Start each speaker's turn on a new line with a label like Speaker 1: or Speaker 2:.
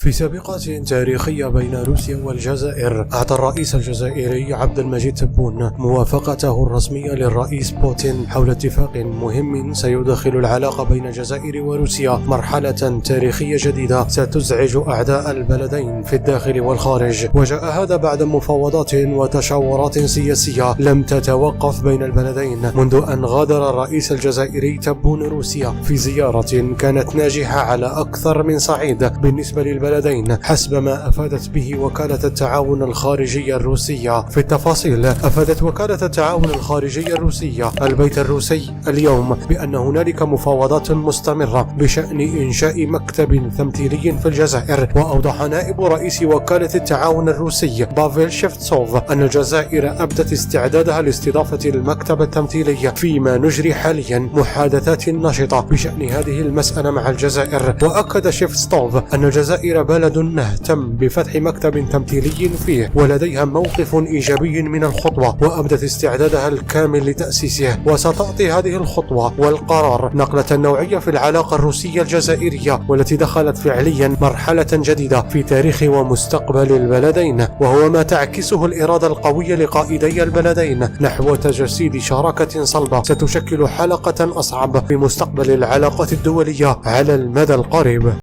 Speaker 1: في سابقة تاريخية بين روسيا والجزائر، أعطى الرئيس الجزائري عبد المجيد تبون موافقته الرسمية للرئيس بوتين حول اتفاق مهم سيدخل العلاقة بين الجزائر وروسيا مرحلة تاريخية جديدة ستزعج أعداء البلدين في الداخل والخارج. وجاء هذا بعد مفاوضات وتشاورات سياسية لم تتوقف بين البلدين منذ أن غادر الرئيس الجزائري تبون روسيا في زيارة كانت ناجحة على أكثر من صعيد بالنسبة للبلدين حسب ما أفادت به وكالة التعاون الخارجية الروسية. في التفاصيل، أفادت وكالة التعاون الخارجية الروسية البيت الروسي اليوم بأن هنالك مفاوضات مستمرة بشأن إنشاء مكتب تمثيلي في الجزائر. وأوضح نائب رئيس وكالة التعاون الروسي بافيل شيفتسوف أن الجزائر أبدت استعدادها لاستضافة المكتب التمثيلي، فيما نجري حاليا محادثات نشطة بشأن هذه المسألة مع الجزائر. وأكد شيفتسوف أن الجزائر بلد مهتم بفتح مكتب تمثيلي فيه ولديها موقف إيجابي من الخطوة، وأبدت استعدادها الكامل لتأسيسه، وستعطي هذه الخطوة والقرار نقلة نوعية في العلاقة الروسية الجزائرية، والتي دخلت فعليا مرحلة جديدة في تاريخ ومستقبل البلدين، وهو ما تعكسه الإرادة القوية لقائدي البلدين نحو تجسيد شراكة صلبة ستشكل حلقة أصعب في مستقبل العلاقات الدولية على المدى القريب.